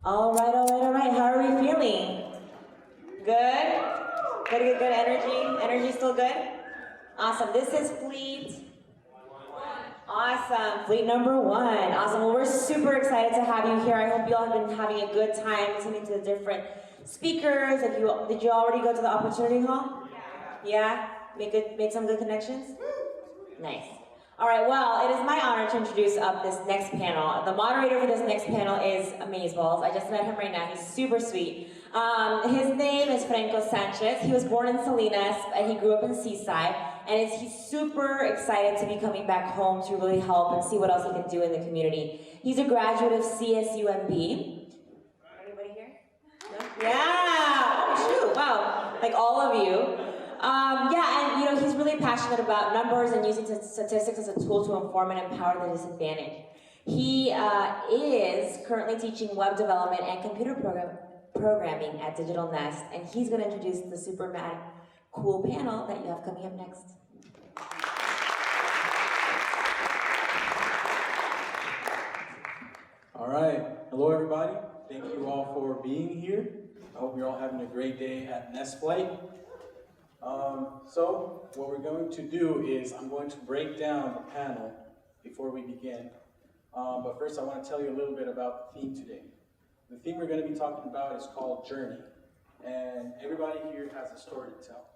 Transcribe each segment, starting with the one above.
All right. How are we feeling? Good? Good energy? Energy still good? Awesome. This is fleet. Awesome. Fleet number one. Awesome. Well, we're super excited to have you here. I hope you all have been having a good time listening to the different speakers. Did you already go to the opportunity hall? Yeah? Made some good connections? Nice. All right, well, it is my honor to introduce up this next panel. The moderator for this next panel is Amazeballs. I just met him right now. He's super sweet. His name is Franco Sanchez. He was born in Salinas, and he grew up in Seaside. And he's super excited to be coming back home to really help and see what else he can do in the community. He's a graduate of CSUMB. Anybody here? No? Yeah! Oh, shoot, wow. Like all of you. And he's really passionate about numbers and using statistics as a tool to inform and empower the disadvantaged. He is currently teaching web development and computer programming at Digital Nest, and he's going to introduce the super mad cool panel that you have coming up next. All right. Hello, everybody. Thank you all for being here. I hope you're all having a great day at Nest Flight. So what we're going to do is I'm going to break down the panel before we begin. But first I want to tell you a little bit about the theme today. The theme we're going to be talking about is called Journey. And everybody here has a story to tell.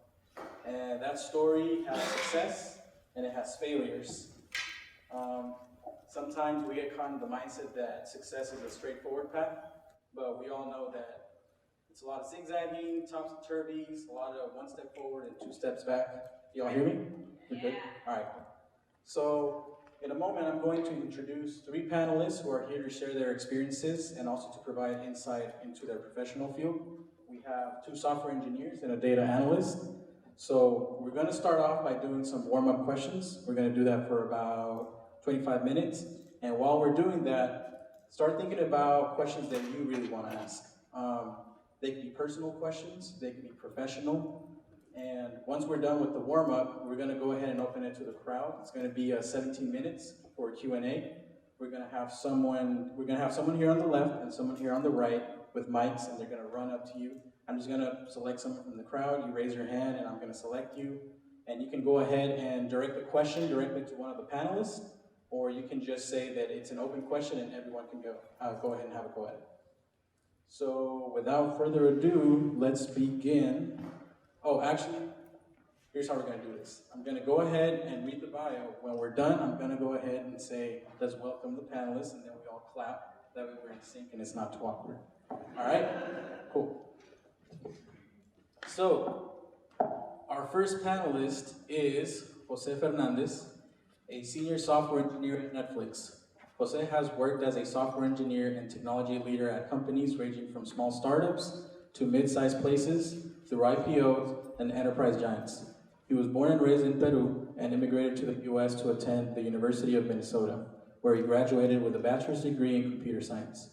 And that story has success and it has failures. Sometimes we get caught in the mindset that success is a straightforward path, but we all know that it's a lot of zigzagging, topsy-turvies, a lot of one step forward and two steps back. Y'all hear me? You're good? All right. So in a moment, I'm going to introduce three panelists who are here to share their experiences and also to provide insight into their professional field. We have two software engineers and a data analyst. So we're going to start off by doing some warm-up questions. We're going to do that for about 25 minutes. And while we're doing that, start thinking about questions that you really want to ask. They can be personal questions, they can be professional, and once we're done with the warm-up, we're going to go ahead and open it to the crowd. It's going to be 17 minutes for Q&A. We're going to have someone here on the left and someone here on the right with mics, and they're going to run up to you. I'm just going to select someone from the crowd. You raise your hand, and I'm going to select you, and you can go ahead and direct the question directly to one of the panelists, or you can just say that it's an open question and everyone can go ahead and have a go at it. So without further ado, let's begin. Oh, actually, here's how we're going to do this. I'm going to go ahead and read the bio. When we're done, I'm going to go ahead and say, let's welcome the panelists, and then we all clap. That way we're in sync and it's not too awkward. All right? Cool. So, our first panelist is Jose Fernandez, a senior software engineer at Netflix. Jose has worked as a software engineer and technology leader at companies ranging from small startups to mid-sized places, through IPOs and enterprise giants. He was born and raised in Peru and immigrated to the US to attend the University of Minnesota, where he graduated with a bachelor's degree in computer science.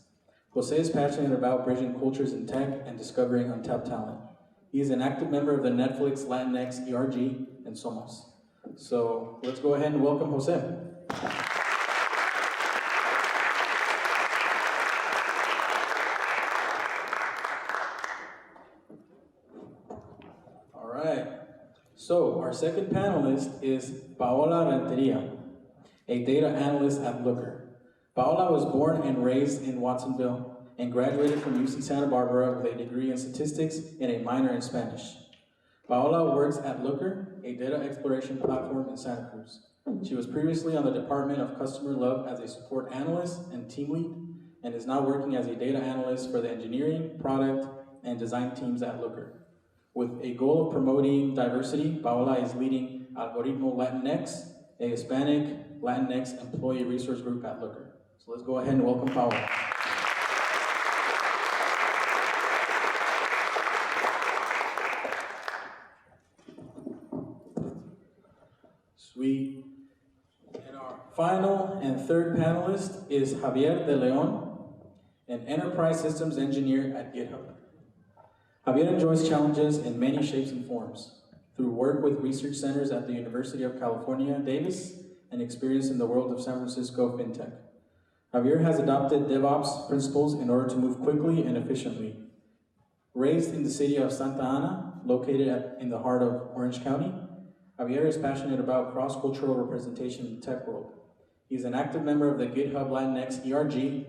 Jose is passionate about bridging cultures in tech and discovering untapped talent. He is an active member of the Netflix Latinx ERG and Somos. So let's go ahead and welcome Jose. So, our second panelist is Paola Renteria, a data analyst at Looker. Paola was born and raised in Watsonville and graduated from UC Santa Barbara with a degree in statistics and a minor in Spanish. Paola works at Looker, a data exploration platform in Santa Cruz. She was previously on the Department of Customer Love as a support analyst and team lead, and is now working as a data analyst for the engineering, product, and design teams at Looker. With a goal of promoting diversity, Paola is leading Algoritmo Latinx, a Hispanic Latinx employee resource group at Looker. So let's go ahead and welcome Paola. Sweet. And our final and third panelist is Javier De Leon, an enterprise systems engineer at GitHub. Javier enjoys challenges in many shapes and forms, through work with research centers at the University of California, Davis, and experience in the world of San Francisco fintech. Javier has adopted DevOps principles in order to move quickly and efficiently. Raised in the city of Santa Ana, located in the heart of Orange County, Javier is passionate about cross-cultural representation in the tech world. He's an active member of the GitHub Latinx ERG,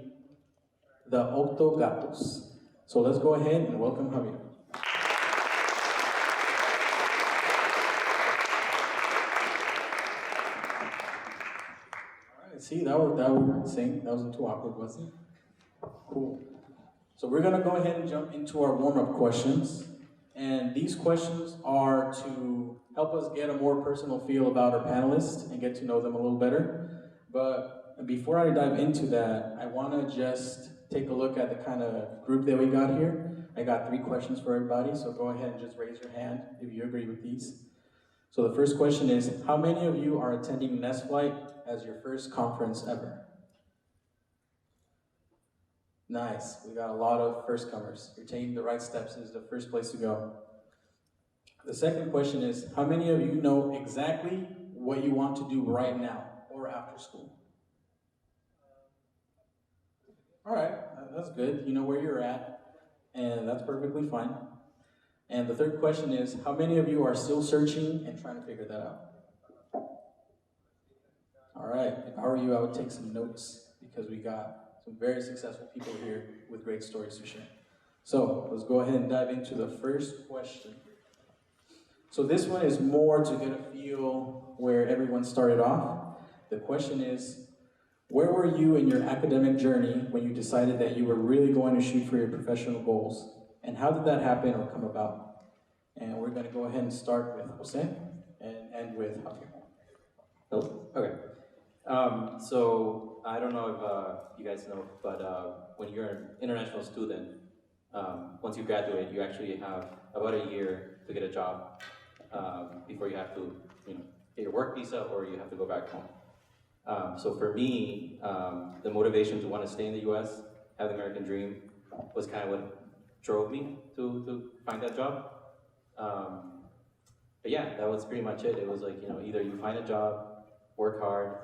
the Octo Gatos. So let's go ahead and welcome Javier. All right, see, that wasn't too awkward, was it? Cool. So we're gonna go ahead and jump into our warm-up questions. And these questions are to help us get a more personal feel about our panelists and get to know them a little better. But before I dive into that, I wanna just take a look at the kind of group that we got here. I got 3 questions for everybody, so go ahead and just raise your hand if you agree with these. So the first question is, how many of you are attending Nest Flight as your first conference ever? Nice, we got a lot of first comers. You're taking the right steps, this is the first place to go. The second question is, how many of you know exactly what you want to do right now or after school? All right, that's good. You know where you're at, and that's perfectly fine. And the third question is, how many of you are still searching and trying to figure that out? All right, if I were you, I would take some notes because we got some very successful people here with great stories to share. So let's go ahead and dive into the first question. So this one is more to get a feel where everyone started off. The question is, where were you in your academic journey when you decided that you were really going to shoot for your professional goals? And how did that happen or come about? And we're going to go ahead and start with Jose and end with Javier. Oh, okay. So I don't know if you guys know, but when you're an international student, once you graduate, you actually have about a year to get a job before you have to, get your work visa or you have to go back home. So for me, the motivation to want to stay in the U.S., have the American dream, was kind of what drove me to find that job. But yeah, that was pretty much it. It was like, either you find a job, work hard,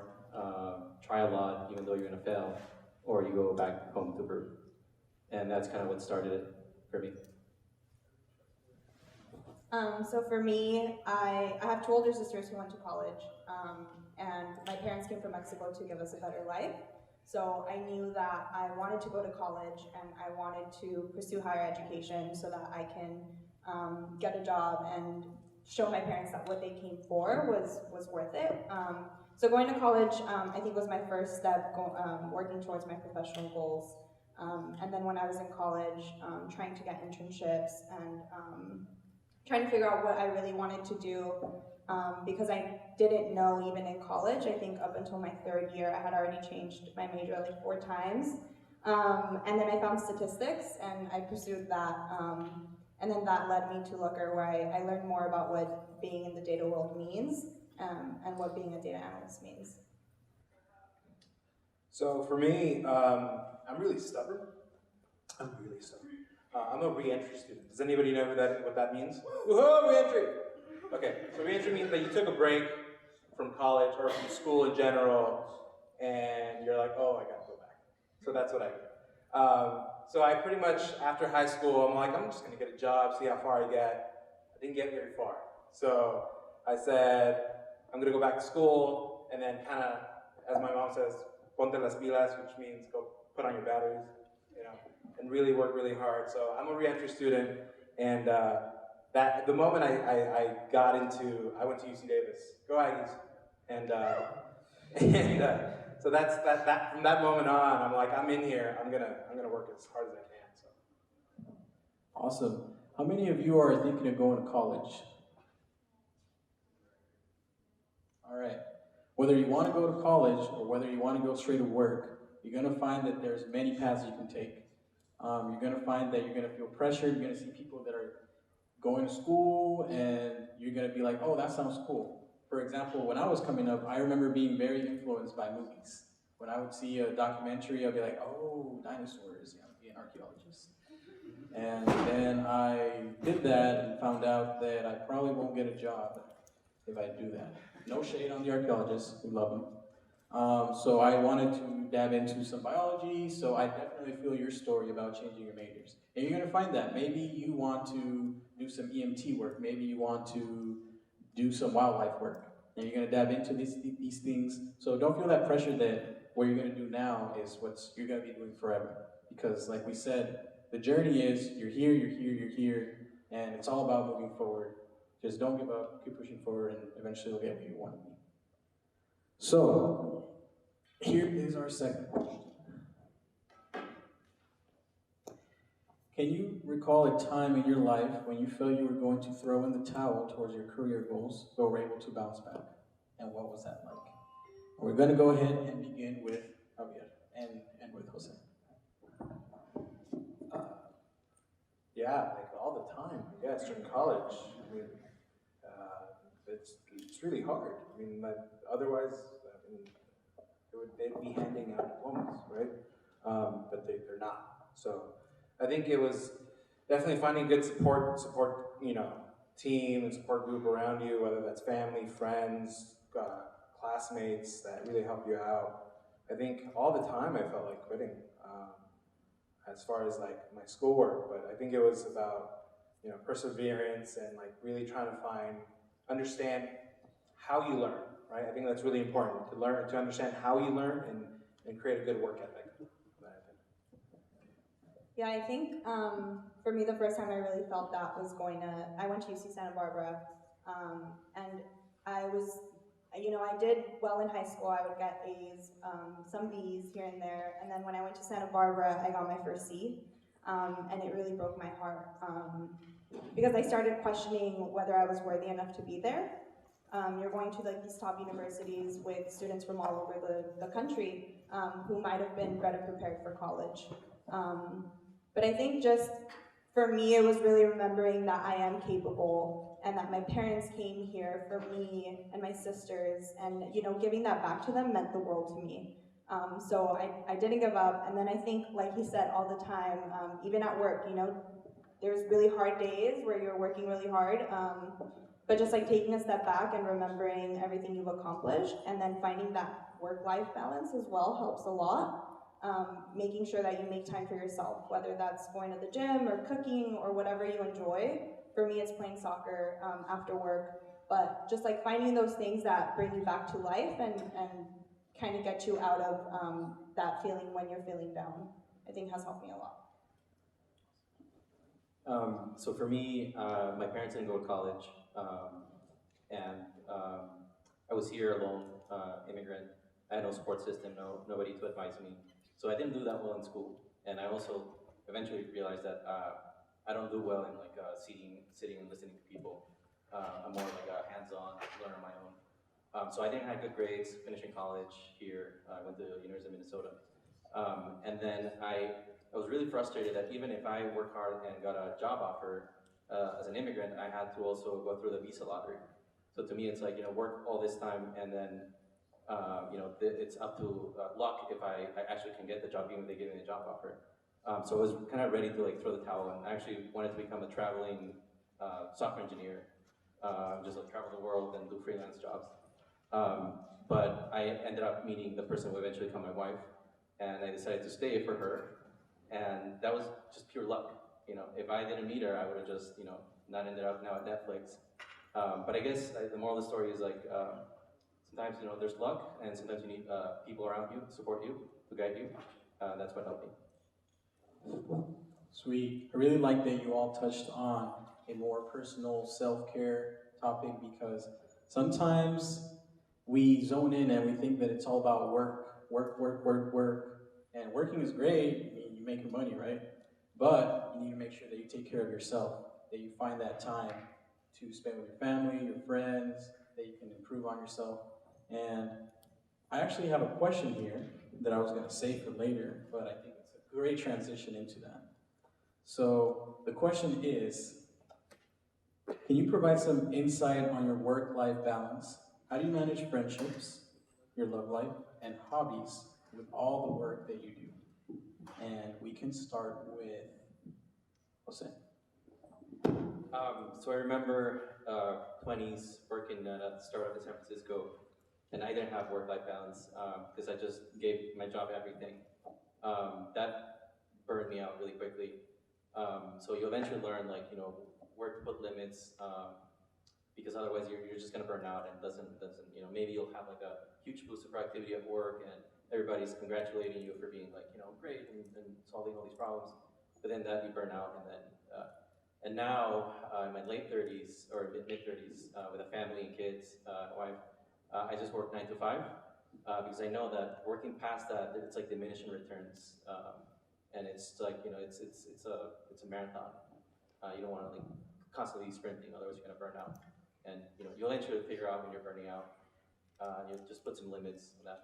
try a lot, even though you're gonna fail, or you go back home to Peru. And that's kind of what started it for me. So for me, I have 2 older sisters who went to college, and my parents came from Mexico to give us a better life. So I knew that I wanted to go to college and I wanted to pursue higher education so that I can get a job and show my parents that what they came for was worth it. So going to college, I think was my first step working towards my professional goals. And then when I was in college, trying to get internships and trying to figure out what I really wanted to do, because I didn't know even in college. I think up until my 3rd year, I had already changed my major like 4 times. And then I found statistics and I pursued that. And then that led me to Looker, where I learned more about what being in the data world means and what being a data analyst means. So for me, I'm really stubborn. I'm a re-entry student. Does anybody know what that means? Woohoo, re-entry! Okay, so re-entry means that you took a break from college or from school in general, and you're like, oh, I gotta go back. So that's what I did. So I pretty much, after high school, I'm like, I'm just gonna get a job, see how far I get. I didn't get very far. So I said, I'm gonna go back to school, and then kind of, as my mom says, ponte las pilas, which means go put on your batteries, and really work really hard. So I'm a re-entry student, and that the moment I went to UC Davis, go Aggies, and so that's that. From that moment on, I'm like, I'm in here. I'm gonna work as hard as I can. So. Awesome. How many of you are thinking of going to college? All right. Whether you want to go to college or whether you want to go straight to work, you're going to find that there's many paths you can take. You're going to find that you're going to feel pressured. You're going to see people that are going to school, and you're going to be like, oh, that sounds cool. For example, when I was coming up, I remember being very influenced by movies. When I would see a documentary, I'd be like, oh, dinosaurs, be an archaeologist. And then I did that and found out that I probably won't get a job if I do that. No shade on the archaeologists, we love them. So I wanted to dab into some biology, so I definitely feel your story about changing your majors. And you're gonna find that. Maybe you want to do some EMT work, maybe you want to do some wildlife work, and you're gonna dab into these things. So don't feel that pressure that what you're gonna do now is what you're gonna be doing forever. Because like we said, the journey is you're here, you're here, you're here, and it's all about moving forward. Just don't give up, keep pushing forward, and eventually you'll get where you want to be. So, here is our second question. Can you recall a time in your life when you felt you were going to throw in the towel towards your career goals, but were able to bounce back? And what was that like? We're going to go ahead and begin with Javier and with Jose. Yeah, like all the time. Yeah, it's during college. I mean, it's really hard. I mean, like, otherwise, I mean, they'd be handing out diplomas, right? But they're not. So I think it was definitely finding good support, team and support group around you, whether that's family, friends, classmates that really help you out. I think all the time I felt like quitting. As far as like my schoolwork, but I think it was about perseverance and like really trying to understand how you learn, right? I think that's really important to understand how you learn and create a good work ethic. Yeah, I think for me, the first time I really felt that was I went to UC Santa Barbara, and I was, I did well in high school. I would get A's, some B's here and there, and then when I went to Santa Barbara, I got my first C, and it really broke my heart, because I started questioning whether I was worthy enough to be there. You're going to like these top universities with students from all over the country who might have been better prepared for college. But I think just for me, it was really remembering that I am capable and that my parents came here for me and my sisters, and giving that back to them meant the world to me. So I didn't give up, and then I think, like he said, all the time, even at work, there's really hard days where you're working really hard, but just like taking a step back and remembering everything you've accomplished, and then finding that work-life balance as well helps a lot. Making sure that you make time for yourself, whether that's going to the gym or cooking or whatever you enjoy. For me, it's playing soccer after work, but just like finding those things that bring you back to life and kind of get you out of that feeling when you're feeling down, I think has helped me a lot. So for me, my parents didn't go to college, and I was here alone, immigrant. I had no support system, nobody to advise me. So I didn't do that well in school, and I also eventually realized that I don't do well in like sitting and listening to people. I'm more like a hands-on, learn on my own. So I didn't have good grades finishing college here. I went to the University of Minnesota, and then I was really frustrated that even if I worked hard and got a job offer as an immigrant, I had to also go through the visa lottery. So to me, it's like work all this time and then. It's up to luck if I actually can get the job, even if they give me a job offer. So I was kind of ready to like throw the towel, and I actually wanted to become a traveling software engineer, just like travel the world and do freelance jobs. But I ended up meeting the person who eventually became my wife, and I decided to stay for her, and that was just pure luck. If I didn't meet her, I would have just not ended up now at Netflix. But I guess the moral of the story is like. Sometimes there's luck, and sometimes you need people around you to support you, to guide you. That's what helped me. Sweet. I really like that you all touched on a more personal self-care topic, because sometimes we zone in and we think that it's all about work. And working is great. I mean, you make your money, right? But you need to make sure that you take care of yourself, that you find that time to spend with your family, your friends, that you can improve on yourself. And I actually have a question here that I was going to save for later, but I think it's a great transition into that. So the question is, can you provide some insight on your work-life balance? How do you manage friendships, your love life, and hobbies with all the work that you do? And we can start with Jose. So I remember 20s working at a startup in San Francisco, and I didn't have work-life balance because I just gave my job everything. That burned me out really quickly. So you eventually learn, like, you know, where to put limits, because otherwise you're just gonna burn out and doesn't, you know, maybe you'll have like a huge boost of productivity at work and everybody's congratulating you for being like, you know, great and solving all these problems, but then that you burn out and now in my late 30s or mid 30s with a family and kids, wife, I just work 9 to 5 because I know that working past that, it's like diminishing returns, and it's like, you know, it's a marathon. You don't want to like constantly sprinting, otherwise you're gonna burn out. And you know, you'll eventually figure out when you're burning out. You just put some limits on that.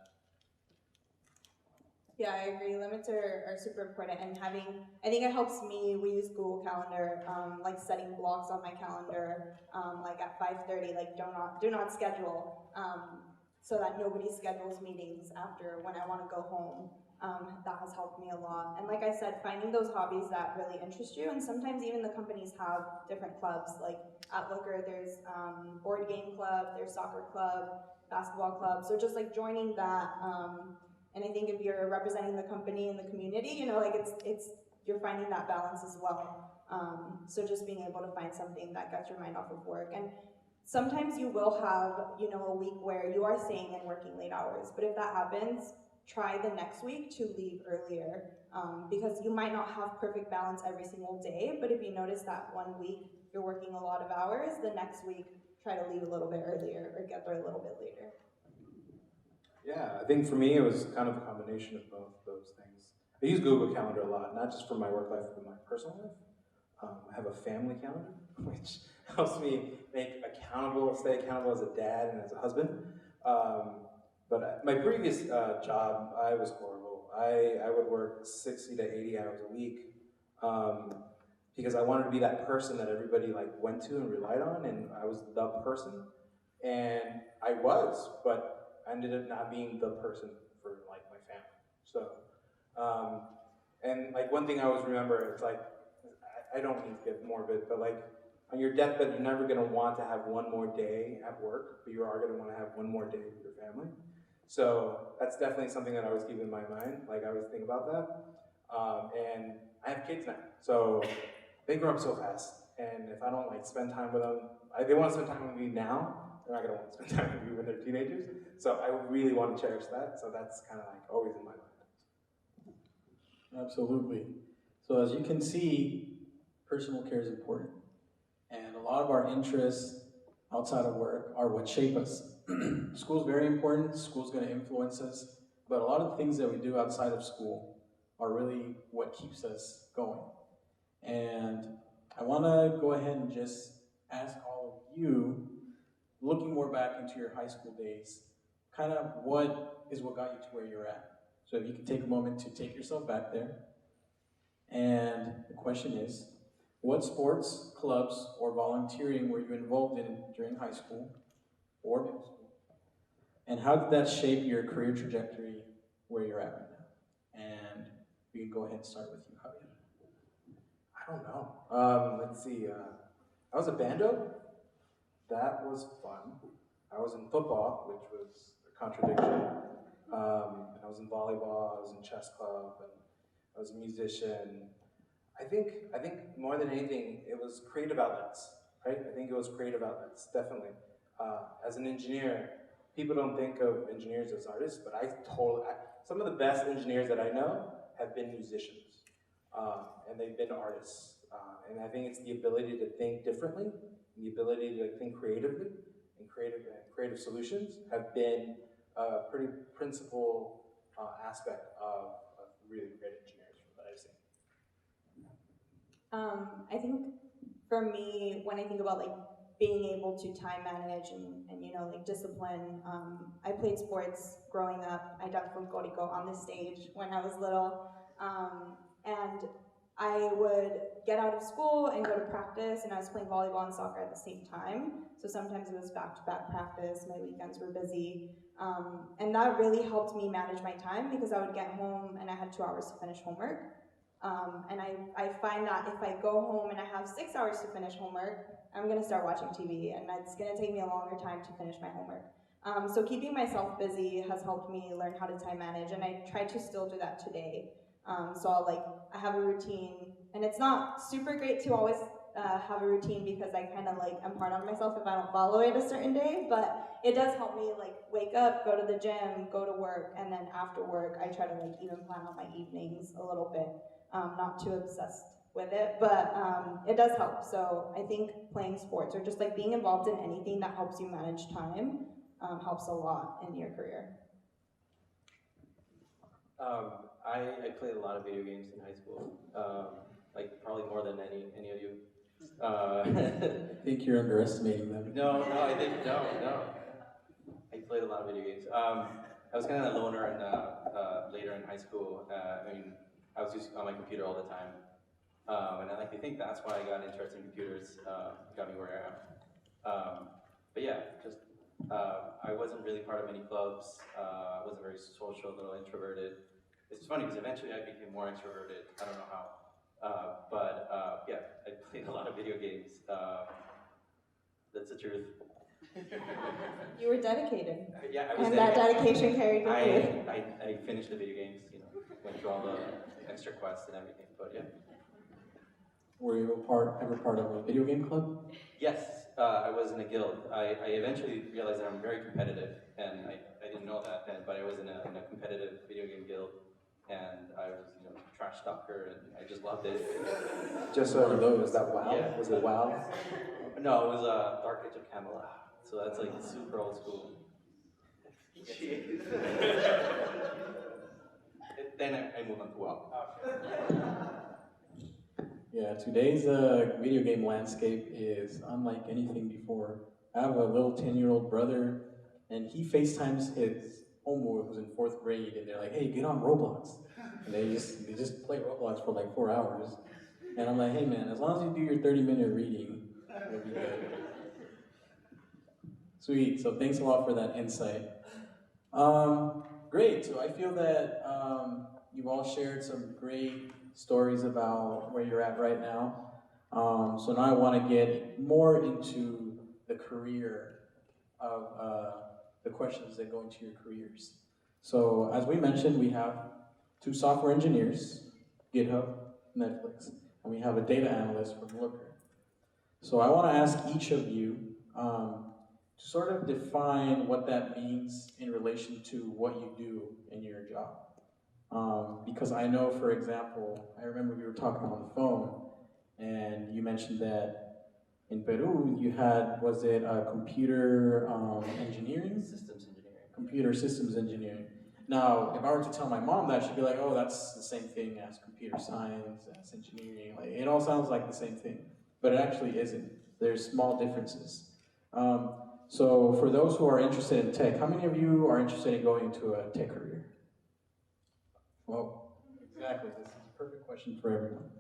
Yeah, I agree. Limits are super important, and I think it helps me. We use Google Calendar, like setting blocks on my calendar, like at 5:30, like do not schedule, so that nobody schedules meetings after when I want to go home. That has helped me a lot. And like I said, finding those hobbies that really interest you, and sometimes even the companies have different clubs. Like at Looker, there's board game club, there's soccer club, basketball club. So just like joining that. And I think if you're representing the company and the community, you know, like it's you're finding that balance as well. So just being able to find something that gets your mind off of work. And sometimes you will have, you know, a week where you are staying and working late hours. But if that happens, try the next week to leave earlier, because you might not have perfect balance every single day. But if you notice that one week you're working a lot of hours, the next week try to leave a little bit earlier or get there a little bit later. Yeah, I think for me it was kind of a combination of both those things. I use Google Calendar a lot, not just for my work life, but my personal life. I have a family calendar, which helps me stay accountable as a dad and as a husband. But my previous job, I was horrible. I would work 60 to 80 hours a week because I wanted to be that person that everybody like went to and relied on, and I was the person. And I was, but I ended up not being the person for like my family. So, and like one thing I always remember, it's like, I don't mean to get morbid, but like on your deathbed, you're never gonna want to have one more day at work, but you are gonna wanna have one more day with your family. So that's definitely something that I always keep in my mind. Like I always think about that. And I have kids now, so they grow up so fast. And if I don't like spend time with them, they want to spend time with me now. They're not gonna want to spend time with me when they're teenagers. So I really want to cherish that. So that's kind of like always in my mind. Absolutely. So as you can see, personal care is important. And a lot of our interests outside of work are what shape us. School's very important, school's gonna influence us, but a lot of the things that we do outside of school are really what keeps us going. And I wanna go ahead and just ask all of you, looking more back into your high school days, kind of what got you to where you're at? So if you can take a moment to take yourself back there. And the question is, what sports, clubs, or volunteering were you involved in during high school or middle school? And how did that shape your career trajectory where you're at right now? And we can go ahead and start with you, Javier. I don't know. Let's see. I was a bando. That was fun. I was in football, which was a contradiction. And I was in volleyball. I was in chess club, and I was a musician. I think more than anything, it was creative outlets, right? I think it was creative outlets, definitely. As an engineer, people don't think of engineers as artists, but some of the best engineers that I know have been musicians, and they've been artists. And I think it's the ability to think differently, and the ability to think creatively, and creative solutions have been a pretty principal aspect of really great engineers that I've seen. I think for me, when I think about like being able to time manage and you know, like discipline, I played sports growing up. I danced folklorico on the stage when I was little, and I would get out of school and go to practice, and I was playing volleyball and soccer at the same time. So sometimes it was back-to-back practice, my weekends were busy. And that really helped me manage my time because I would get home and I had 2 hours to finish homework. And I find that if I go home and I have 6 hours to finish homework, I'm gonna start watching TV and it's gonna take me a longer time to finish my homework. So keeping myself busy has helped me learn how to time manage, and I try to still do that today. So I have a routine, and it's not super great to always have a routine because I kind of am hard on myself if I don't follow it a certain day, but it does help me wake up, go to the gym, go to work, and then after work I try to even plan out my evenings a little bit, not too obsessed with it, but it does help. So I think playing sports or just being involved in anything that helps you manage time helps a lot in your career. I played a lot of video games in high school, probably more than any of you. I think you're underestimating them. No, I played a lot of video games. I was kind of a loner later in high school. I was just on my computer all the time. And I like to think that's why I got interested in computers, got me where I am. But yeah, I wasn't really part of many clubs. I wasn't very social, a little introverted. It's funny because eventually I became more extroverted. I don't know how. Yeah, I played a lot of video games. That's the truth. You were dedicated. Yeah, I was and dedicated. That dedication carried you through. I finished the video games, went through all the extra quests and everything, but yeah. Were you ever part of a video game club? Yes, I was in a guild. I eventually realized that I'm very competitive, and I didn't know that then, but I was in a competitive video game guild, and I was, trash talker, and I just loved it. Just so you know, was that WoW? Yeah. Was it WoW? No, it was Dark Age of Camelot, so that's super old school. Then I moved on to WoW. Yeah, today's video game landscape is unlike anything before. I have a little 10-year-old brother, and he FaceTimes his homeboy who's in 4th grade, and they're like, "Hey, get on Roblox." And they just play Roblox for 4 hours. And I'm like, "Hey man, as long as you do your 30-minute reading, you'll be good." Sweet, so thanks a lot for that insight. Great, so I feel that you've all shared some great stories about where you're at right now. So now I want to get more into the career of the questions that go into your careers. So as we mentioned, we have 2 software engineers, GitHub, Netflix, and we have a data analyst from Looker. So I want to ask each of you to sort of define what that means in relation to what you do in your job. Because I know, for example, I remember we were talking on the phone, and you mentioned that in Peru you had, was it computer engineering? Systems engineering. Computer systems engineering. Now, if I were to tell my mom that, she'd be like, "Oh, that's the same thing as computer science, as engineering." It all sounds like the same thing, but it actually isn't. There's small differences. So for those who are interested in tech, how many of you are interested in going into a tech career? Well, exactly. This is a perfect question for everyone.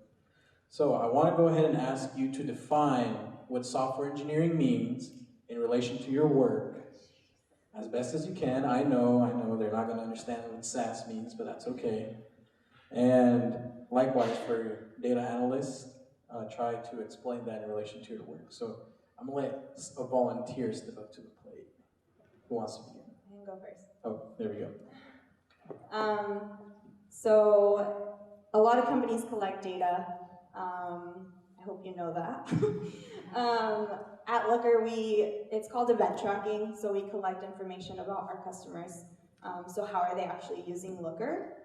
So I want to go ahead and ask you to define what software engineering means in relation to your work as best as you can. I know they're not going to understand what SaaS means, but that's okay. And likewise for data analysts, try to explain that in relation to your work. So I'm going to let a volunteer step up to the plate. Who wants to begin? I can go first. Oh, there we go. So a lot of companies collect data. I hope you know that. At Looker, it's called event tracking, so we collect information about our customers. So how are they actually using Looker?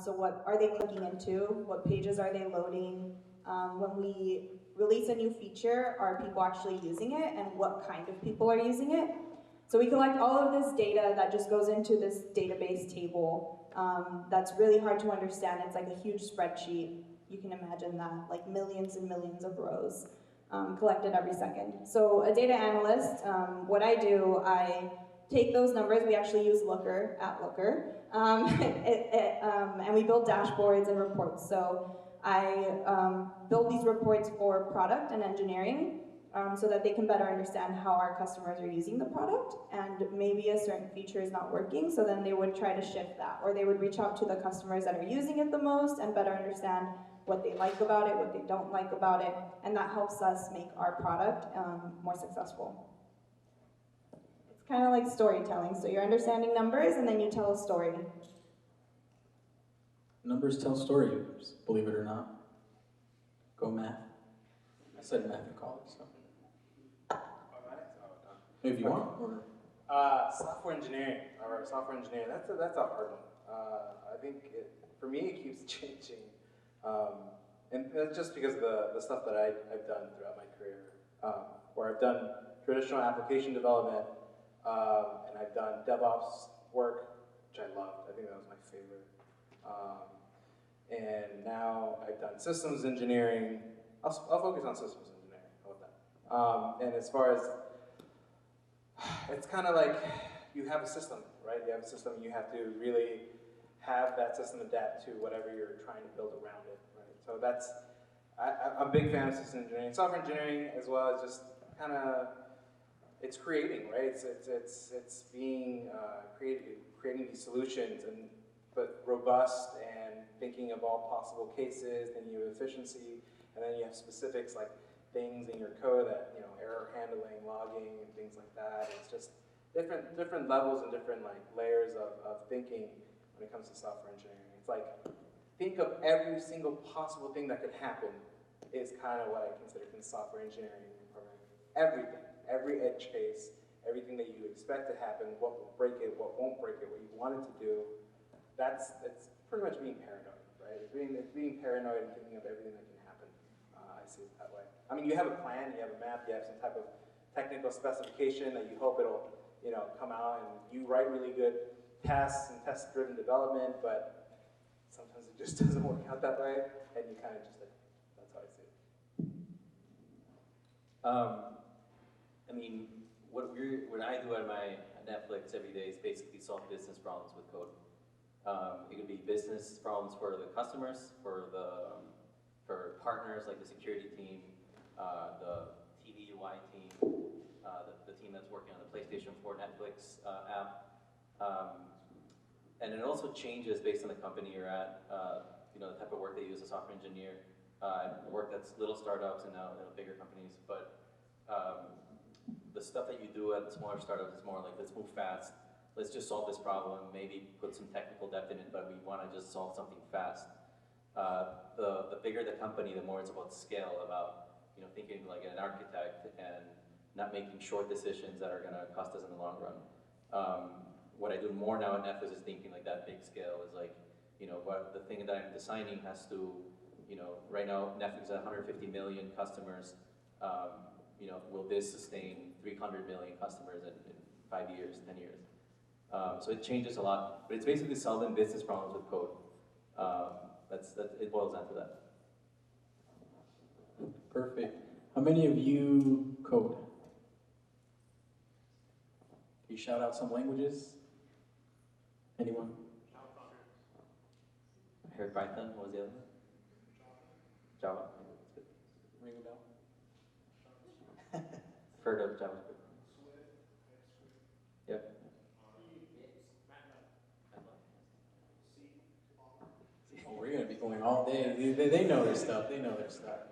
So what are they clicking into? What pages are they loading? When we release a new feature, are people actually using it, and what kind of people are using it? So we collect all of this data that just goes into this database table that's really hard to understand. It's like a huge spreadsheet. You can imagine that, like millions and millions of rows collected every second. So a data analyst, what I do, I take those numbers. We actually use Looker at Looker, and we build dashboards and reports. So I build these reports for product and engineering so that they can better understand how our customers are using the product, and maybe a certain feature is not working, so then they would try to shift that, or they would reach out to the customers that are using it the most and better understand what they like about it, what they don't like about it, and that helps us make our product more successful. It's kind of like storytelling. So you're understanding numbers and then you tell a story. Numbers tell stories, believe it or not. Go math. I said math in college, so. If you want. Or... Software engineering, or software engineering, that's a hard one. I think, for me, it keeps changing. And that's just because of the stuff that I've done throughout my career, where I've done traditional application development, and I've done DevOps work, which I loved. I think that was my favorite. And now I've done systems engineering. I'll focus on systems engineering. How about that? And as far as, it's kind of like you have a system, right? You have a system, you have to really have that system adapt to whatever you're trying to build around it, right? So that's, I'm a big fan of system engineering. Software engineering as well as just kind of, it's creating, right? It's being, creating these solutions, but robust and thinking of all possible cases, then you have efficiency, and then you have specifics like things in your code that, you know, error handling, logging, and things like that. It's just different levels and different like layers of thinking when it comes to software engineering. It's like, think of every single possible thing that could happen is kind of what I consider software engineering programming. Everything, every edge case, everything that you expect to happen, what will break it, what won't break it, what you want it to do, it's pretty much being paranoid, right? It's being paranoid and thinking of everything that can happen. I see it that way. I mean, you have a plan, you have a map, you have some type of technical specification that you hope it'll, you know, come out, and you write really good tests and test-driven development, but sometimes it just doesn't work out that way, and you kind of just, that's how I see it. I mean, what I do at my Netflix every day is basically solve business problems with code. It could be business problems for the customers, for partners like the security team, the TV UI team, the team that's working on the PlayStation 4 Netflix app. And it also changes based on the company you're at, you know, the type of work that you do as a software engineer. I've worked at little startups and now bigger companies, but the stuff that you do at smaller startups is more like, let's move fast, let's just solve this problem, maybe put some technical depth in it, but we want to just solve something fast. The bigger the company, the more it's about scale, about, you know, thinking like an architect and not making short decisions that are going to cost us in the long run. What I do more now at Netflix is thinking like that big scale is like, you know, what the thing that I'm designing has to, you know, right now Netflix has 150 million customers. You know, will this sustain 300 million customers in 5 years, 10 years? So it changes a lot, but it's basically solving business problems with code. It boils down to that. Perfect. How many of you code? Can you shout out some languages? Anyone? I heard Python. What was the other one? Java. Ring a bell? Heard of JavaScript. Yep. Oh, we're going to be going all day. They know their stuff. They know their stuff.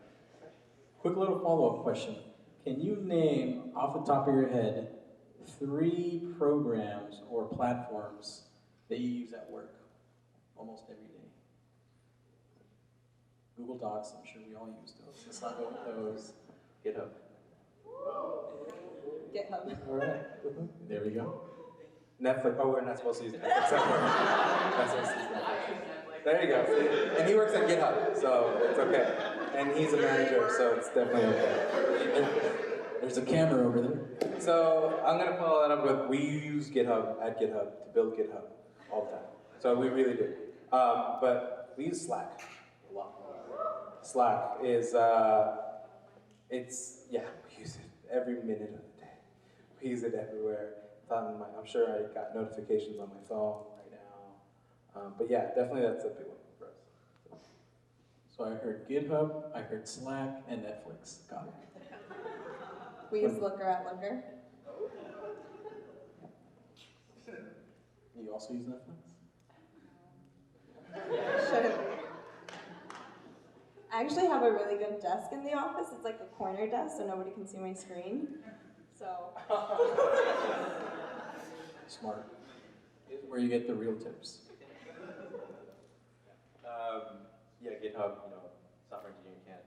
Quick little follow-up question. Can you name, off the top of your head, 3 programs or platforms that you use at work almost every day? Google Docs, I'm sure we all use those. Let's not go with those. GitHub. GitHub. All right. There we go. Netflix, oh, we're not supposed to use Netflix. Not supposed to use Netflix. There you go. See? And he works at GitHub, so it's okay. And he's a manager, so it's definitely okay. There's a camera over there. So I'm going to follow that up with, we use GitHub at GitHub to build GitHub all the time. So we really do. But we use Slack a lot. Slack is, we use it every minute of the day. We use it everywhere. I'm sure I got notifications on my phone right now. But yeah, definitely that's a big one for us. So I heard GitHub, I heard Slack, and Netflix. Got it. We use Looker at Looker. You also use Netflix? Shouldn't we? I actually have a really good desk in the office. It's like a corner desk, so nobody can see my screen. So smart. Is where you get the real tips. Yeah, GitHub, software engineering can.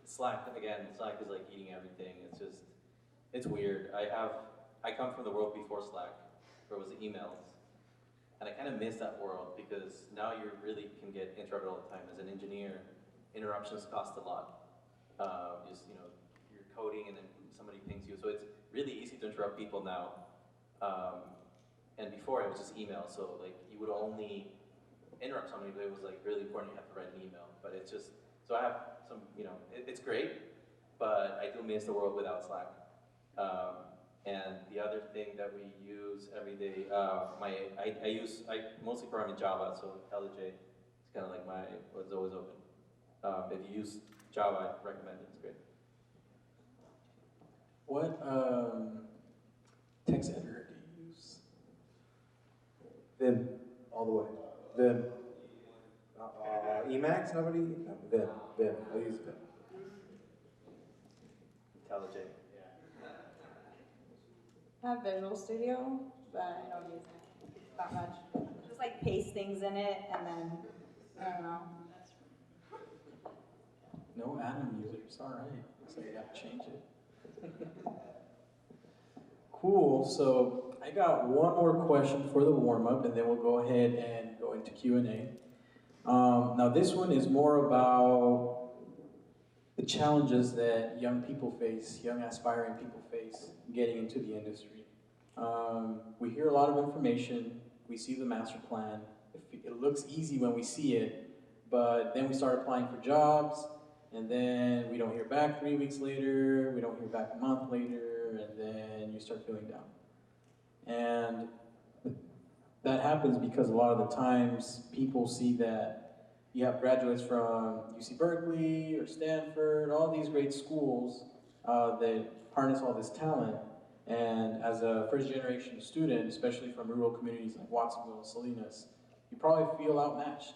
Slack, again, Slack is like eating everything. It's weird. I come from the world before Slack, where it was emails. And I kind of miss that world because now you really can get interrupted all the time. As an engineer, interruptions cost a lot. You're coding and then somebody pings you. So it's really easy to interrupt people now. And before it was just email. So like you would only interrupt somebody if it was like really important, you have to write an email. But it's just, so I have some, it's great, but I do miss the world without Slack. And the other thing that we use every day, I mostly program in Java, so IntelliJ is kind of like what's always open. If you use Java, I recommend it, it's great. What text editor do you use? Vim, all the way. Vim. Emacs, nobody? No, Vim. I use Vim. IntelliJ. I have Visual Studio, but I don't use it that much. Just like paste things in it and then, I don't know. No Atom users, all right. So you got to change it. Cool, so I got one more question for the warm-up, and then we'll go ahead and go into Q&A. Now this one is more about the challenges that young people face, young aspiring people face getting into the industry. We hear a lot of information, we see the master plan, it looks easy when we see it, but then we start applying for jobs, and then we don't hear back 3 weeks later, we don't hear back a month later, and then you start feeling down. And that happens because a lot of the times people see that you have graduates from UC Berkeley or Stanford, all these great schools that harness all this talent. And as a first generation student, especially from rural communities like Watsonville and Salinas, you probably feel outmatched.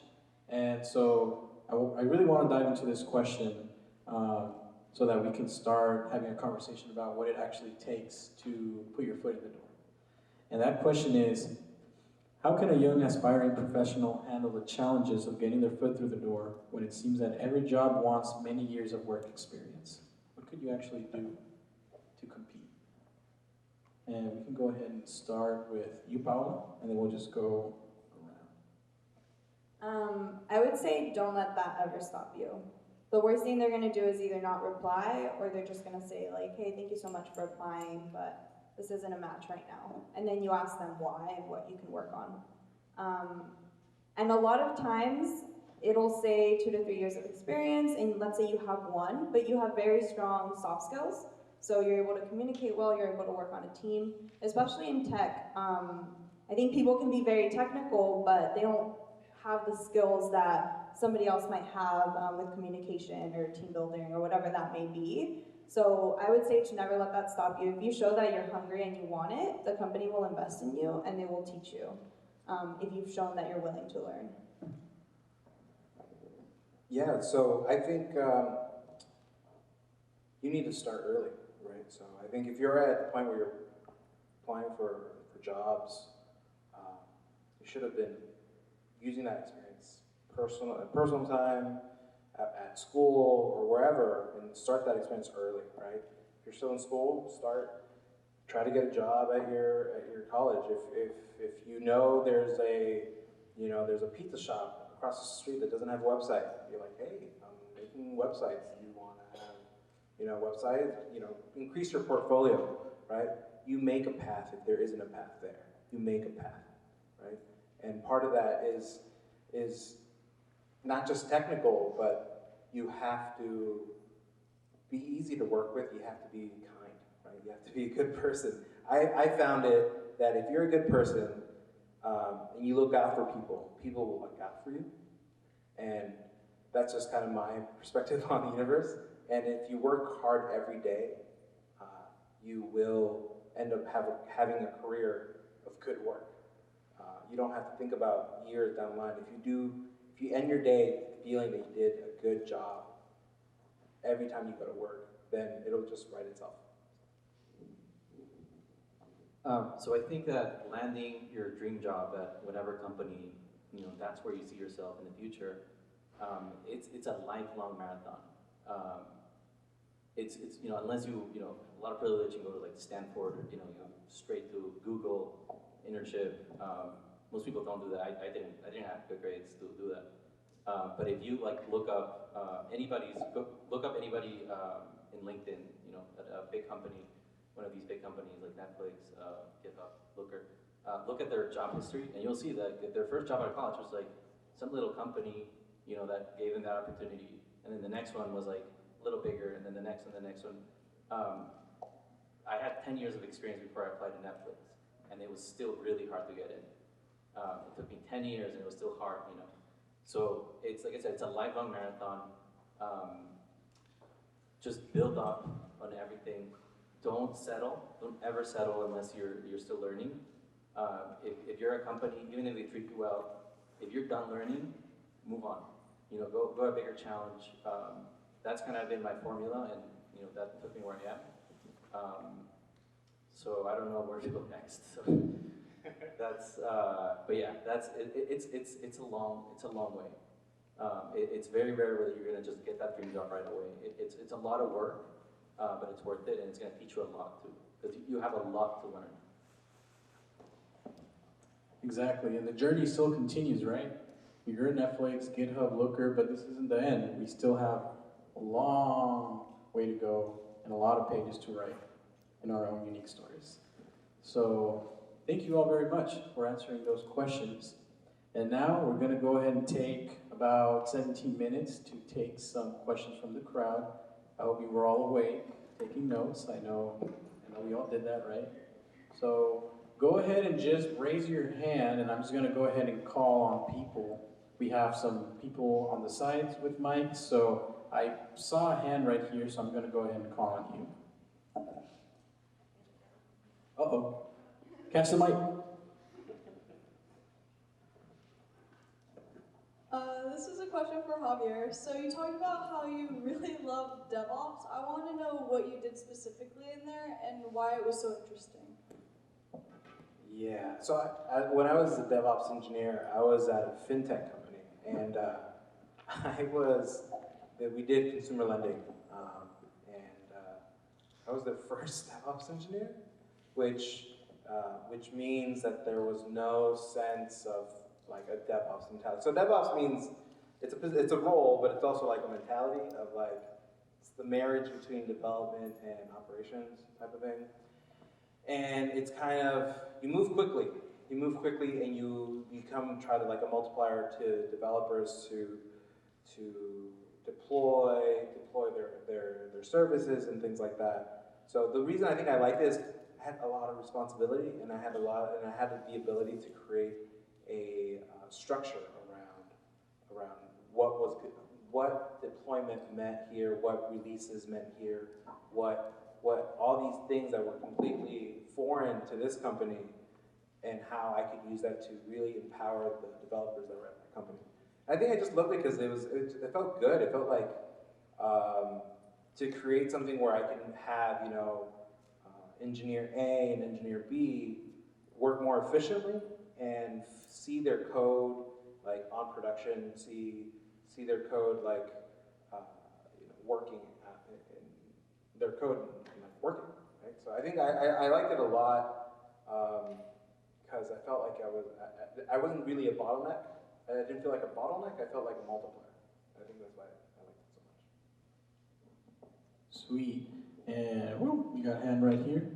And so I really want to dive into this question so that we can start having a conversation about what it actually takes to put your foot in the door. And that question is, how can a young aspiring professional handle the challenges of getting their foot through the door when it seems that every job wants many years of work experience? What could you actually do to compete? And we can go ahead and start with you, Paula, and then we'll just go around. I would say don't let that ever stop you. The worst thing they're gonna do is either not reply or they're just gonna say like, hey, thank you so much for applying, but this isn't a match right now. And then you ask them why and what you can work on. And a lot of times it'll say 2 to 3 years of experience, and let's say you have 1, but you have very strong soft skills. So you're able to communicate well, you're able to work on a team, especially in tech. I think people can be very technical, but they don't have the skills that somebody else might have with communication or team building or whatever that may be. So I would say to never let that stop you. If you show that you're hungry and you want it, the company will invest in you and they will teach you if you've shown that you're willing to learn. Yeah, so I think you need to start early, right? So I think if you're at the point where you're applying for jobs, you should have been using that experience, personal time, at school or wherever, and start that experience early, right? If you're still in school, try to get a job at your college. If you know there's a pizza shop across the street that doesn't have a website, you're like, hey, I'm making websites. You want to have, website, increase your portfolio, right? You make a path if there isn't a path there. You make a path, right? And part of that is not just technical, but you have to be easy to work with. You have to be kind, right? You have to be a good person. I found it that if you're a good person and you look out for people, people will look out for you. And that's just kind of my perspective on the universe. And if you work hard every day, you will end up having a career of good work. You don't have to think about years down the line. If you end your day feeling that you did a good job every time you go to work, then it'll just write itself. So I think that landing your dream job at whatever company, that's where you see yourself in the future. It's a lifelong marathon. Um, unless a lot of privilege and go to like Stanford or you straight to Google internship. Most people don't do that. I didn't have good grades to do that. But if you like look up anybody in LinkedIn, at a big company, one of these big companies like Netflix, GitHub, Looker, look at their job history, and you'll see that their first job out of college was like some little company, that gave them that opportunity, and then the next one was like a little bigger, and then the next one, I had 10 years of experience before I applied to Netflix, and it was still really hard to get in. It took me 10 years, and it was still hard. So it's like I said, it's a lifelong marathon. Just build up on everything. Don't settle. Don't ever settle unless you're still learning. If you're a company, even if they treat you well, if you're done learning, move on. Go a bigger challenge. That's kind of been my formula, and that took me where I am. So I don't know where to go next. So but yeah, it's a long way. It's very rare whether you're gonna just get that dream job right away. It's a lot of work, but it's worth it, and it's gonna teach you a lot too, because you have a lot to learn. Exactly, and the journey still continues, right? You're at Netflix, GitHub, Looker, but this isn't the end. We still have a long way to go and a lot of pages to write in our own unique stories. So thank you all very much for answering those questions. And now we're going to go ahead and take about 17 minutes to take some questions from the crowd. I hope you were all awake, taking notes. I know we all did that, right? So go ahead and just raise your hand, and I'm just going to go ahead and call on people. We have some people on the sides with mics, so I saw a hand right here, so I'm going to go ahead and call on you. Uh-oh. Catch the mic. This is a question for Javier. So you talked about how you really love DevOps. I want to know what you did specifically in there and why it was so interesting. Yeah, so when I was a DevOps engineer, I was at a fintech company, and we did consumer lending, and I was their first DevOps engineer, which means that there was no sense of like a DevOps mentality. So DevOps means it's a role, but it's also like a mentality of like it's the marriage between development and operations type of thing. And it's kind of, you move quickly, and you try to like a multiplier to developers to deploy their services and things like that. So the reason I think I like this, I had a lot of responsibility, and I had the ability to create a structure around what deployment meant here, what releases meant here, what all these things that were completely foreign to this company, and how I could use that to really empower the developers that were at my company. I think I just loved it because it felt good. It felt like to create something where I can have engineer A and engineer B work more efficiently and see their code like on production, see their code like working, their code working. Right? So I think I liked it a lot because I felt like I wasn't really a bottleneck. I didn't feel like a bottleneck. I felt like a multiplier. I think that's why I liked it so much. Sweet. And we got a hand right here.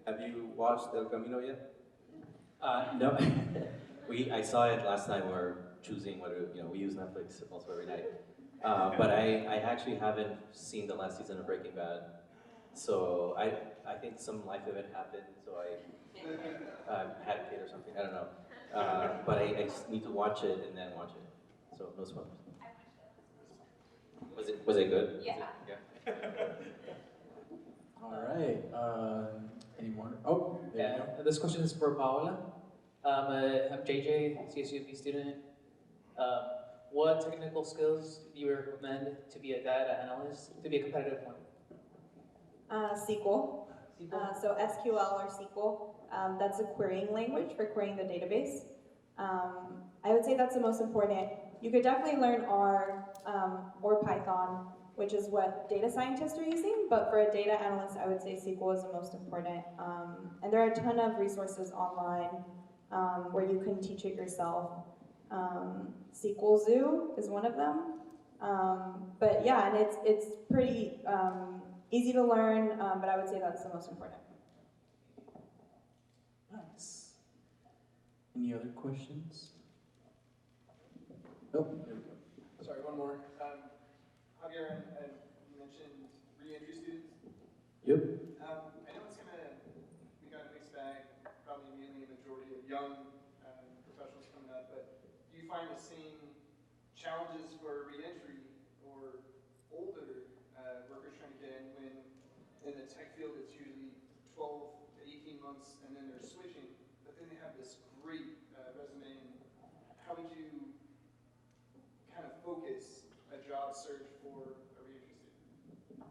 Have you watched El Camino yet? No. I saw it last time. We were choosing whether we use Netflix also every night. But I actually haven't seen the last season of Breaking Bad. So I think some life event happened, so I had a kid or something, I don't know. But I just need to watch it and then watch it. So no spoilers. Was it good? Yeah. Yeah. All right. Any more? Oh, there you go. This question is for Paola. I'm JJ, CSUP student. What technical skills do you recommend to be a data analyst, to be a competitive one? SQL. So SQL or SQL, that's a querying language for querying the database. I would say that's the most important. You could definitely learn R or Python, which is what data scientists are using, but for a data analyst, I would say SQL is the most important. And there are a ton of resources online where you can teach it yourself. SQL Zoo is one of them. But yeah, and it's pretty easy to learn, but I would say that's the most important. Nice. Any other questions? Nope. There we go. Sorry, one more. Javier, you mentioned re-entry students. Yep. I know it's gonna be kind of a mixed bag, probably mainly a majority of young professionals coming up, but do you find the same challenges for re-entry or older workers trying to get in when in the tech field it's usually 12 to 18 months and then they're switching, but then they have this great resume, and how would you kind of focus a job search for a re-entry student?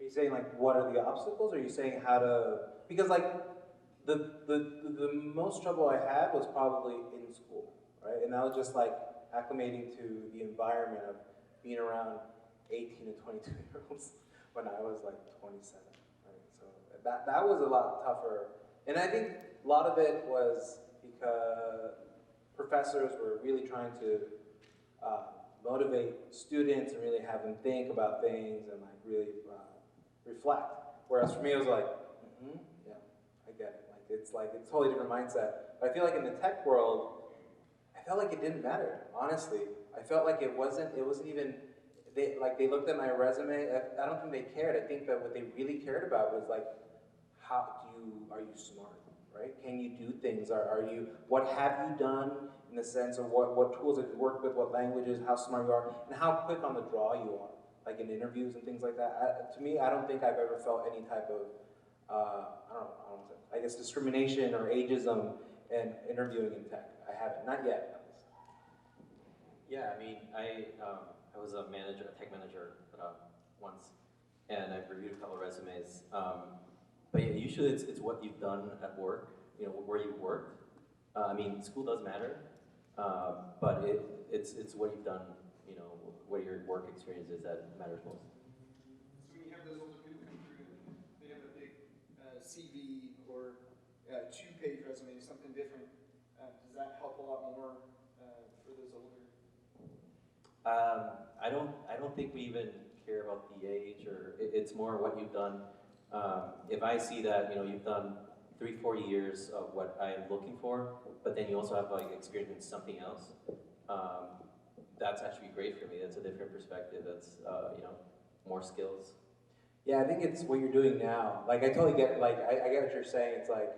Are you saying like what are the obstacles, or are you saying how to? Because like the most trouble I had was probably in school, right? And that was just like acclimating to the environment of being around 18 to 22-year-olds when I was like 27, right? So that was a lot tougher, and I think a lot of it was because professors were really trying to motivate students and really have them think about things and like really reflect. Whereas for me, it was like, yeah, I get it. It's a totally different mindset. But I feel like in the tech world, I felt like it didn't matter. Honestly, I felt like it wasn't even. They looked at my resume. I don't think they cared. I think that what they really cared about was like, are you smart, right? Can you do things? What have you done in the sense of what tools have you worked with, what languages, how smart you are, and how quick on the draw you are, like in interviews and things like that. To me, I don't think I've ever felt any type of, I guess discrimination or ageism in interviewing in tech. I haven't, not yet. Yeah, I mean, I was a tech manager once, and I've reviewed a couple of resumes. But yeah, usually it's what you've done at work, where you've worked. I mean, school does matter, but it's what you've done, what your work experience is that matters most. So when you have those older people come through, they have a big CV or two-page resume, something different. Does that help a lot more for those older? I don't think we even care about the age, or it's more what you've done. If I see that you've done 3-4 years of what I am looking for, but then you also have like experience in something else, that's actually great for me. That's a different perspective. That's more skills. Yeah, I think it's what you're doing now. Like I totally get. Like I get what you're saying. It's like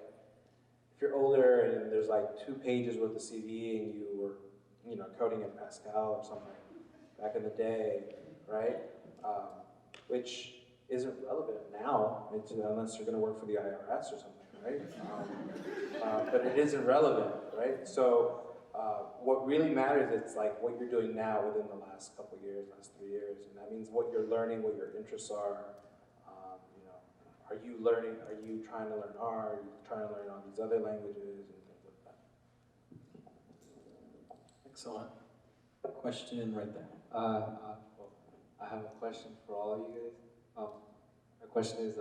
if you're older and there's like 2 pages worth of CV and you were coding in Pascal or something back in the day, right? Which isn't relevant now, unless you're going to work for the IRS or something, right? But it isn't relevant, right? So what really matters is like what you're doing now within the last couple of years, last 3 years, and that means what you're learning, what your interests are. Are you learning? Are you trying to learn R? Are you trying to learn all these other languages and things like that? Excellent. Question right there. I have a question for all of you guys. My question is,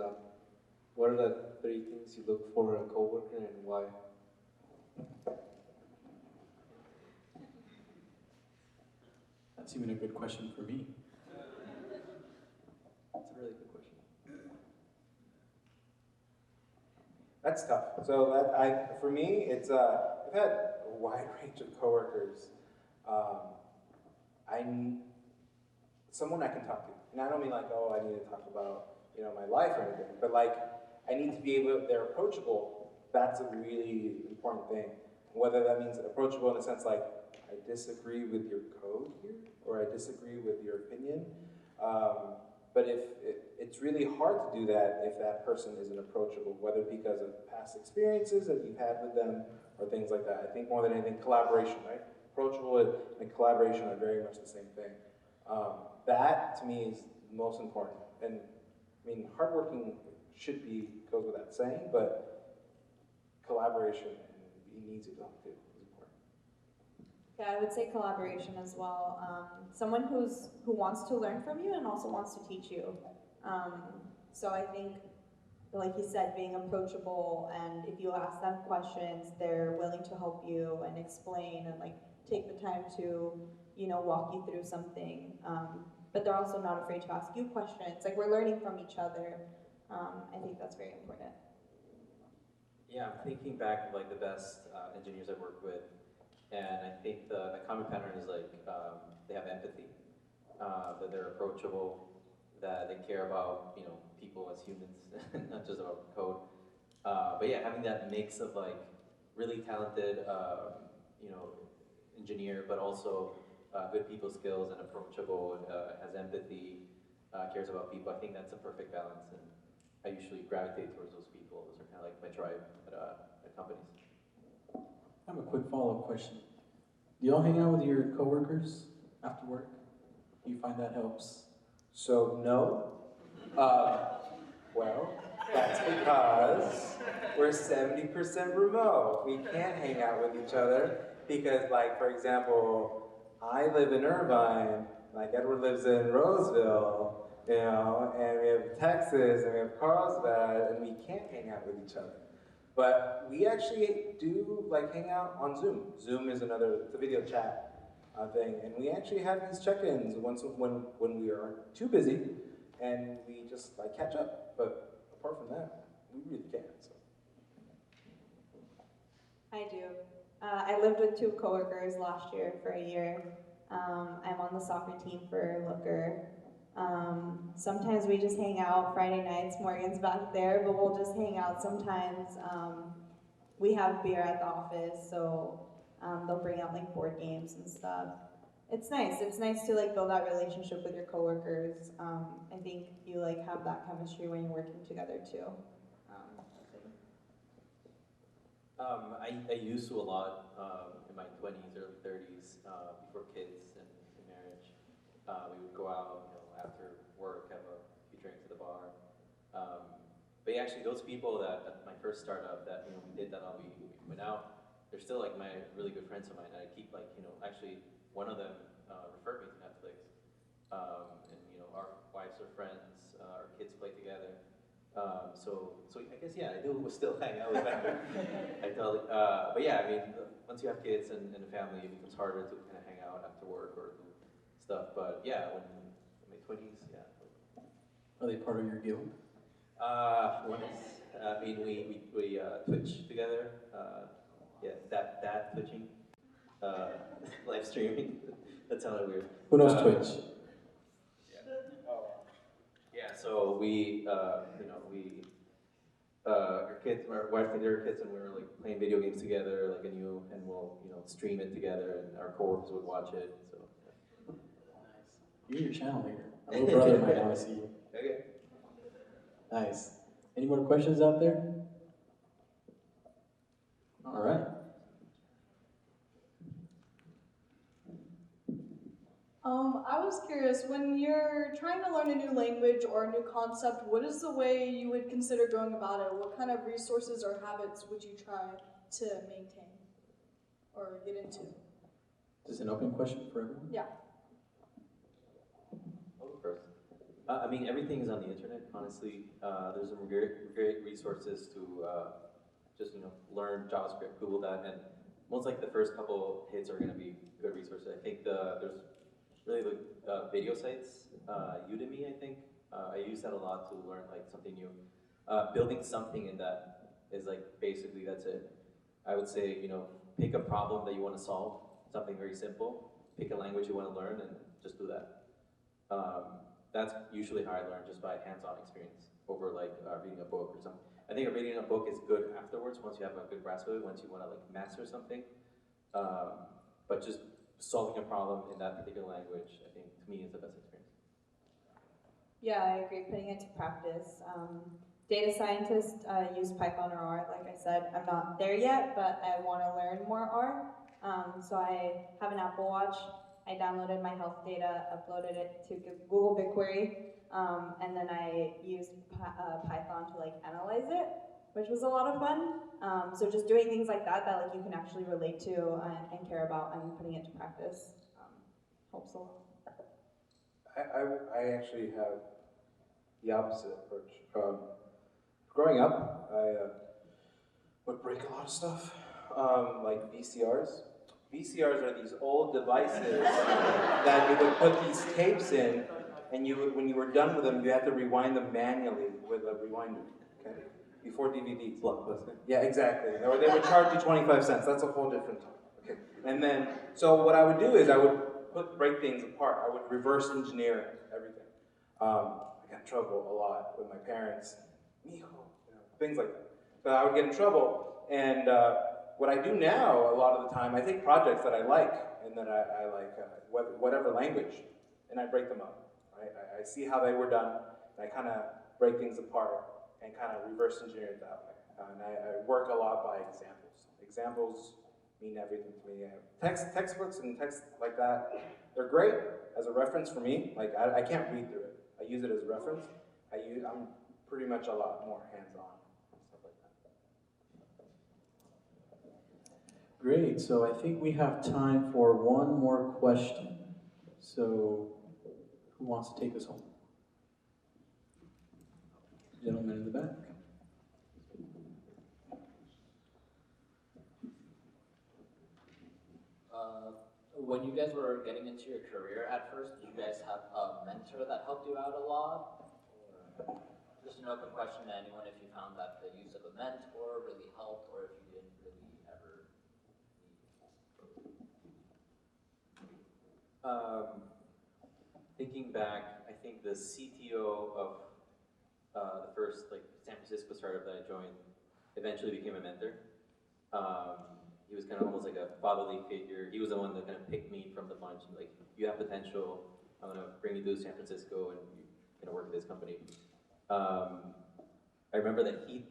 what are the 3 things you look for in a coworker and why? That's even a good question for me. That's a really good question. That's tough. So for me, it's I've had a wide range of coworkers. Someone I can talk to, and I don't mean like, oh, I need to talk about my life or anything, but like I need to be able. They're approachable. That's a really important thing. Whether that means approachable in the sense like I disagree with your code here, or I disagree with your opinion. But it's really hard to do that if that person isn't approachable, whether because of past experiences that you've had with them or things like that. I think more than anything, collaboration, right? Approachable and collaboration are very much the same thing. That to me is most important. And mean, hardworking goes without saying, but collaboration and being easy to talk to is important. Yeah, I would say collaboration as well. Someone who wants to learn from you and also wants to teach you. So I think, like you said, being approachable, and if you ask them questions, they're willing to help you and explain and like take the time to, walk you through something. But they're also not afraid to ask you questions. Like, we're learning from each other. I think that's very important. Yeah, I'm thinking back of like the best engineers I've worked with, and I think the common pattern is like they have empathy, that they're approachable, that they care about people as humans, not just about code. But yeah, having that mix of like really talented engineer, but also good people skills and approachable, has empathy, cares about people. I think that's a perfect balance, and I usually gravitate towards those people. Those are kind of like my tribe at companies. I have a quick follow-up question. Do y'all hang out with your coworkers after work? Do you find that helps? So no, well, that's because we're 70% remote. We can't hang out with each other because, like, for example, I live in Irvine, like Edward lives in Roseville, and we have Texas, and we have Carlsbad, and we can't hang out with each other. But we actually do like hang out on Zoom. Zoom is it's a video chat thing, and we actually have these check-ins once when we are too busy, and we just like catch up. But apart from that, we really can't. So. I do. I lived with 2 coworkers last year for a year. I'm on the soccer team for Looker. Sometimes we just hang out Friday nights. Morgan's back there, but we'll just hang out sometimes. We have beer at the office, so they'll bring out like board games and stuff. It's nice. It's nice to like build that relationship with your coworkers. I think you like have that chemistry when you're working together too. I used to a lot in my 20s, early 30s, before kids and marriage. We would go out, after work, have a few drinks at the bar. But yeah, actually, those people that at my first startup that we did that, we went out. They're still like my really good friends of mine. And I keep like actually one of them referred me to Netflix, and our wives are friends, our kids play together. So I guess yeah, I do still hang out with them. But yeah, I mean, once you have kids and a family, it becomes harder to kind of hang out after work or do stuff. But yeah, when in my 20s, yeah. Are they part of your guild? One is, I mean, we Twitch together. Yeah, that twitching, live streaming. That sounded weird. Who knows Twitch? Yeah, so our kids, our wife and their kids, and we were like playing video games together, and we'll stream it together, and our coworkers would watch it. So. Yeah. Nice. You're your channel leader. My little brother might want to see you. Okay. Nice. Any more questions out there? All right. I was curious, when you're trying to learn a new language or a new concept, what is the way you would consider going about it? What kind of resources or habits would you try to maintain or get into? Is this an open question for everyone? Yeah. I'll go first. I mean, everything is on the internet, honestly. There's some great resources to just, learn JavaScript, Google that, and most like the first couple hits are going to be good resources. I think there's really the video sites, Udemy, I think. I use that a lot to learn like something new. Building something in that is like basically that's it. I would say, pick a problem that you want to solve, something very simple. Pick a language you want to learn and just do that. That's usually how I learn, just by hands-on experience over like reading a book or something. I think reading a book is good afterwards once you have a good grasp of it, once you want to like master something. But just solving a problem in that particular language, I think, to me, is the best experience. Yeah, I agree. Putting it to practice. Data scientists use Python or R. Like I said, I'm not there yet, but I want to learn more R. So I have an Apple Watch. I downloaded my health data, uploaded it to Google BigQuery, and then I used Python to like analyze it, which was a lot of fun. So just doing things like that like you can actually relate to and care about and putting it to practice helps a lot. I actually have the opposite approach. Growing up, I would break a lot of stuff, like VCRs. VCRs are these old devices that you would put these tapes in, and when you were done with them, you had to rewind them manually with a rewinder, okay? Before DVDs. Blockbuster. Yeah, exactly. Or they would charge you 25 cents. That's a whole different topic. Okay. And then, so what I would do is I would break things apart. I would reverse engineer everything. I got in trouble a lot with my parents. Mijo, things like that. So I would get in trouble. And what I do now, a lot of the time, I take projects that I like and that I like, whatever language, and I break them up. Right? I see how they were done, and I kind of break things apart and kind of reverse engineer it that way. And I work a lot by examples. Examples mean everything to me. Textbooks and texts like that, they're great as a reference for me. Like I can't read through it. I use it as a reference. I'm pretty much a lot more hands-on and stuff like that. Great, so I think we have time for one more question. So, who wants to take us home? Gentleman in the back. When you guys were getting into your career at first, did you guys have a mentor that helped you out a lot? Or just an open question to anyone if you found that the use of a mentor really helped, or if you didn't really ever Thinking back, I think the CTO of the first San Francisco startup that I joined eventually became a mentor. He was kind of almost like a fatherly figure. He was the one that kind of picked me from the bunch. Like, you have potential. I'm gonna bring you to San Francisco, and you're gonna work at this company. I remember that he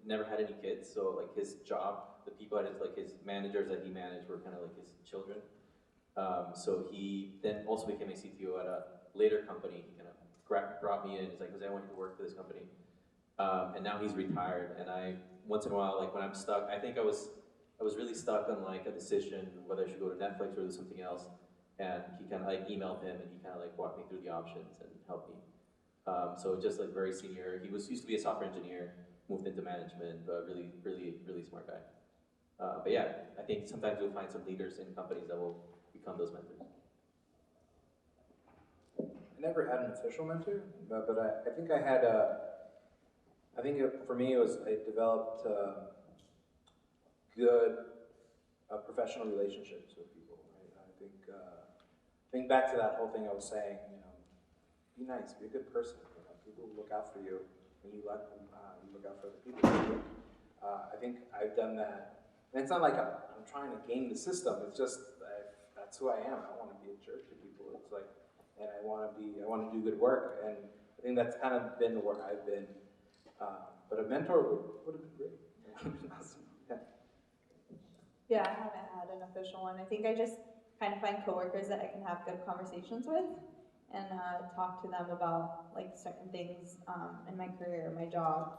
never had any kids, so like his job, the people at his managers that he managed were kind of like his children. So he then also became a CTO at a later company. He kind of brought me in. He's like, "Jose, I want you to work for this company." And now he's retired, and once in a while, like when I'm stuck, I think I was really stuck on like a decision whether I should go to Netflix or do something else. And he kind of emailed him, and he kind of walked me through the options and helped me. So just very senior. He used to be a software engineer, moved into management, but really, really, really smart guy. But yeah, I think sometimes you'll find some leaders in companies that will become those mentors. I never had an official mentor, but I think I had for me, I developed good professional relationships with people. Right? I think back to that whole thing I was saying. Be nice, be a good person. People look out for you when you look out for other people. I think I've done that, and it's not like I'm trying to game the system. It's just that's who I am. I want to be a jerk to people. It's like, and I want to do good work, and I think that's kind of been where I've been. But a mentor would have been great. It would have been awesome. Yeah, I haven't had an official one. I think I just kind of find coworkers that I can have good conversations with and talk to them about certain things in my career, my job.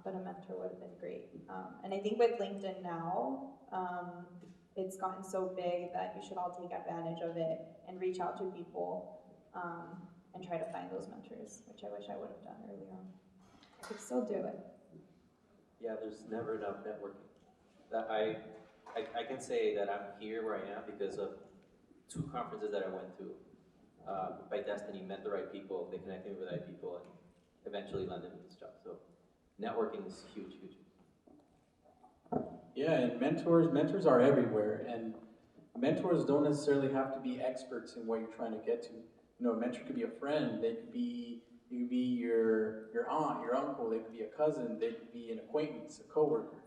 But a mentor would have been great. And I think with LinkedIn now, it's gotten so big that you should all take advantage of it and reach out to people and try to find those mentors, which I wish I would have done earlier on. I could still do it. Yeah, there's never enough networking. I can say that I'm here where I am because of 2 conferences that I went to. By destiny, met the right people, they connected me with the right people, and eventually landed me this job. So networking is huge, huge. Yeah, and mentors are everywhere, and mentors don't necessarily have to be experts in what you're trying to get to. A mentor could be a friend. They could be your aunt, your uncle. They could be a cousin. They could be an acquaintance, a coworker.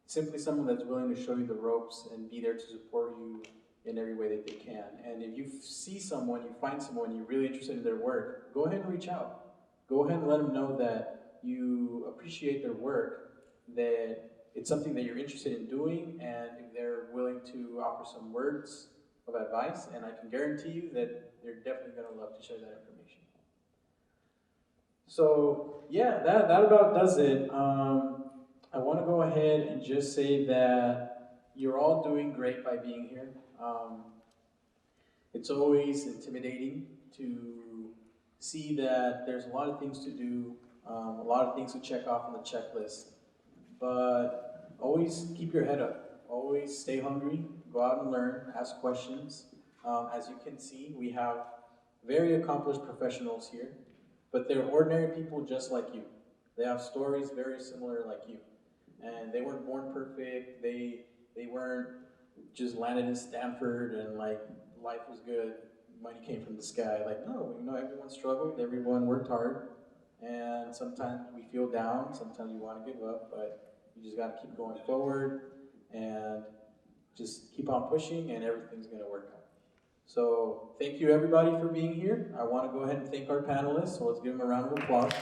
Simply someone that's willing to show you the ropes and be there to support you in every way that they can. And if you see someone, you find someone you're really interested in their work, go ahead and reach out. Go ahead and let them know that you appreciate their work, that it's something that you're interested in doing, and if they're willing to offer some words of advice, and I can guarantee you that they're definitely going to love to share that information. So yeah, that about does it. I want to go ahead and just say that you're all doing great by being here. It's always intimidating to see that there's a lot of things to do, a lot of things to check off on the checklist, but always keep your head up. Always stay hungry, go out and learn, ask questions. As you can see, we have very accomplished professionals here, but they're ordinary people just like you. They have stories very similar like you. And they weren't born perfect, they weren't just landed in Stanford and like life was good, money came from the sky. Like, no, you know, everyone struggled, everyone worked hard, and sometimes we feel down, sometimes we want to give up, but you just got to keep going forward and just keep on pushing, and everything's going to work out. So thank you everybody for being here. I want to go ahead and thank our panelists, so let's give them a round of applause.